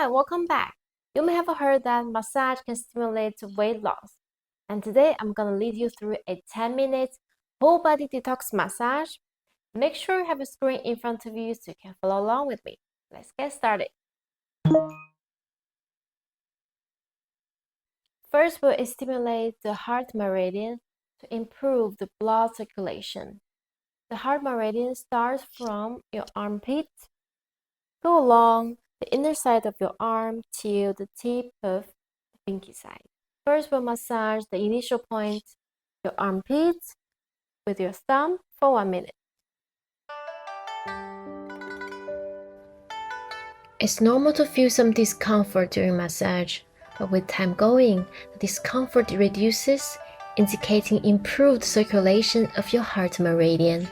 Hi, welcome back. You may have heard that massage can stimulate weight loss. And today I'm gonna lead you through a 10-minute whole body detox massage. Make sure you have a screen in front of you so you can follow along with me. Let's get started. First, we'll stimulate the heart meridian to improve the blood circulation. The heart meridian starts from your armpit, go along the inner side of your arm till the tip of the pinky side. First, we'll massage the initial point, your armpit, with your thumb for 1 minute. It's normal to feel some discomfort during massage, but with time going, the discomfort reduces, indicating improved circulation of your heart meridian.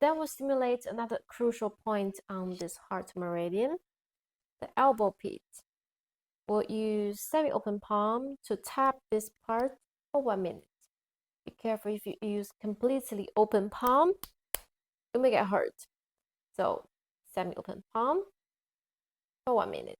Then we'll stimulate another crucial point on this heart meridian, the elbow pit. We'll use semi-open palm to tap this part for 1 minute. Be careful if you use completely open palm, you may get hurt. So semi-open palm for 1 minute.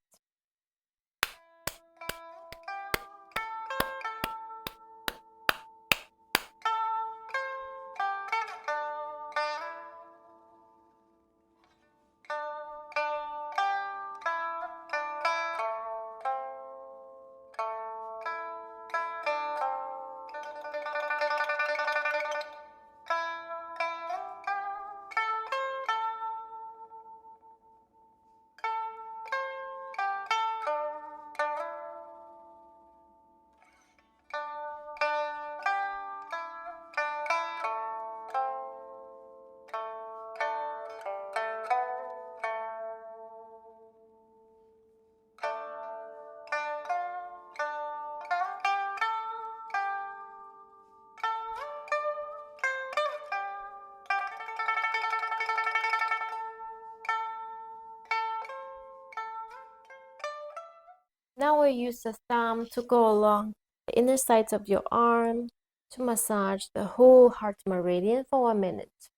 Now we'll use the thumb to go along the inner sides of your arm to massage the whole heart meridian for 1 minute.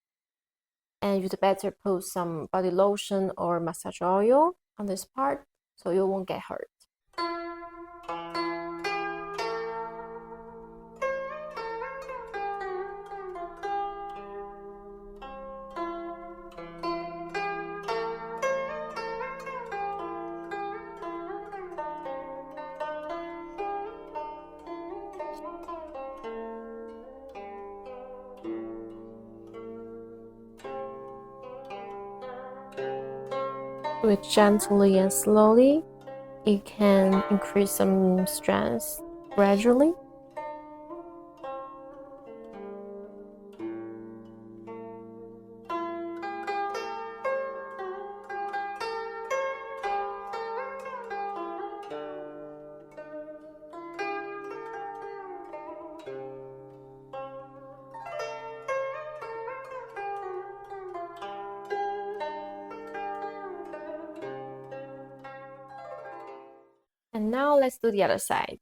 And you'd better put some body lotion or massage oil on this part so you won't get hurt. Do it gently and slowly. It can increase some strength gradually. And now let's do the other side.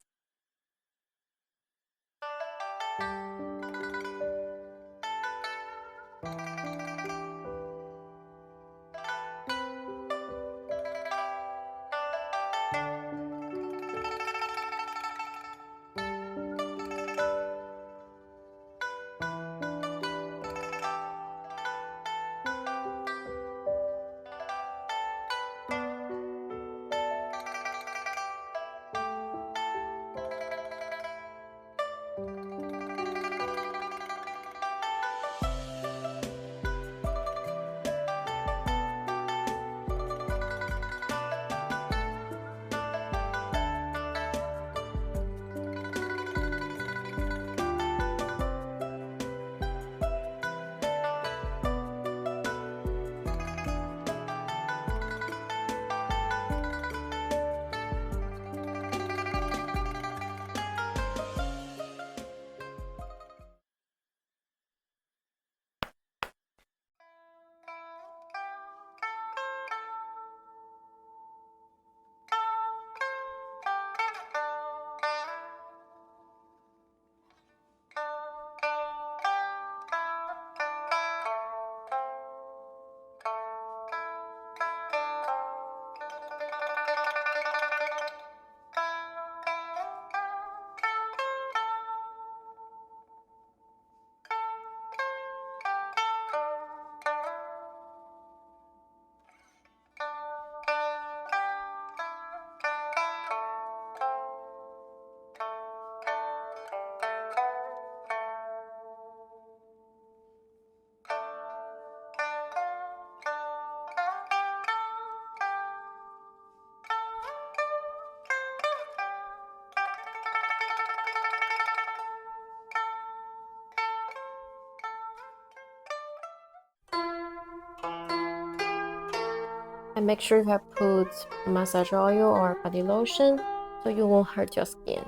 And make sure you have put massage oil or body lotion so you won't hurt your skin.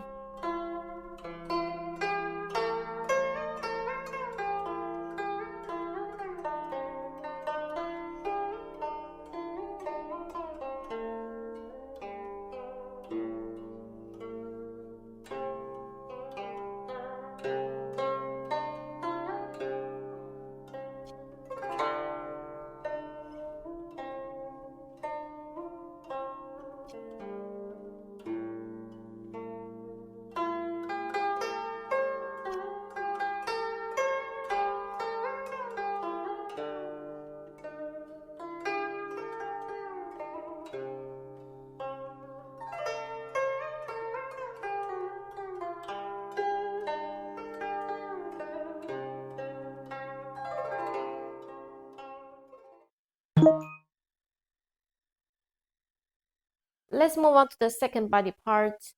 Let's move on to the second body part,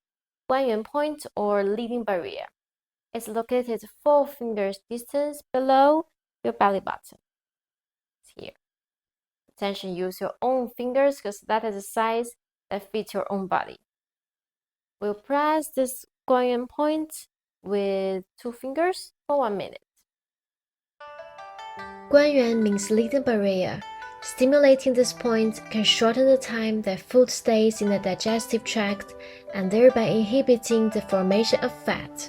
guanyuan point or leading barrier. It's located 4 fingers distance below your belly button. It's here. Attention, use your own fingers because that is a size that fits your own body. We'll press this guanyuan point with 2 fingers for 1 minute. Guanyuan means leading barrier. Stimulating this point can shorten the time that food stays in the digestive tract and thereby inhibiting the formation of fat.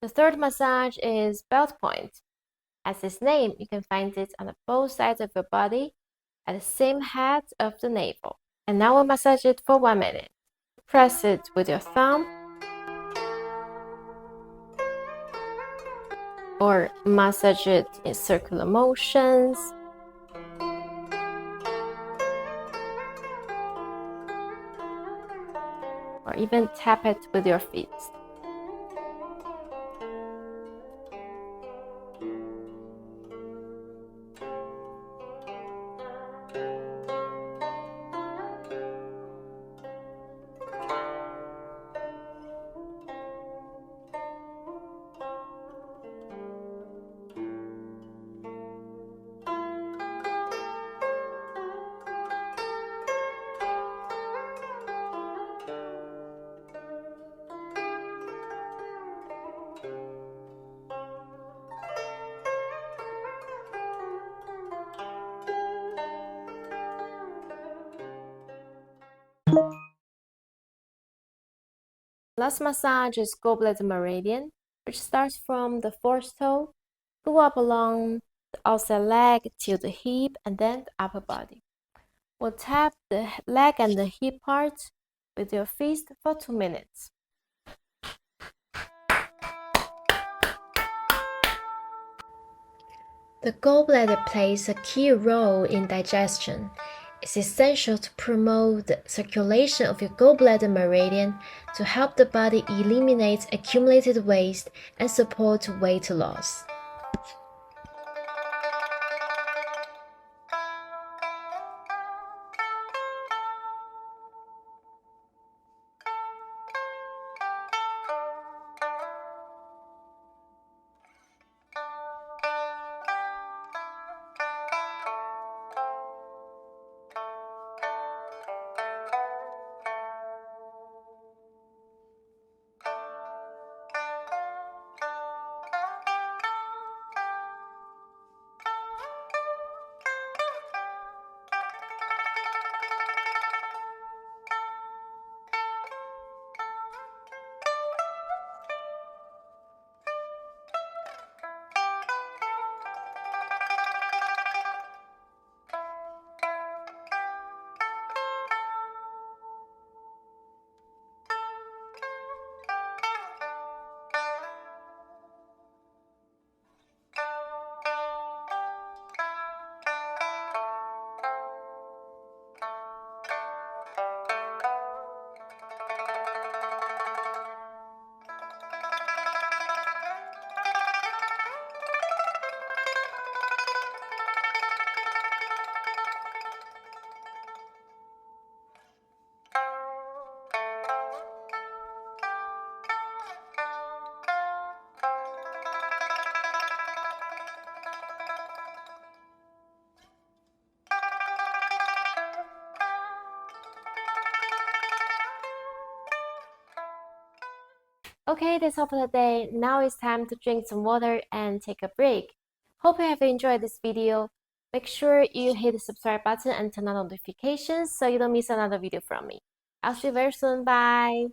The third massage is belt point. As its name, you can find it on both sides of your body at the same height of the navel. And now we'll massage it for 1 minute. Press it with your thumb or massage it in circular motions. Or even tap it with your feet. Last massage is gallbladder meridian, which starts from the fourth toe, go up along the outside leg till the hip and then the upper body. We'll tap the leg and the hip parts with your fist for 2 minutes. The gallbladder plays a key role in digestion. It's essential to promote the circulation of your gallbladder meridian to help the body eliminate accumulated waste and support weight loss. Okay, that's all for today. Now it's time to drink some water and take a break. Hope you have enjoyed this video. Make sure you hit the subscribe button and turn on notifications so you don't miss another video from me. I'll see you very soon. Bye!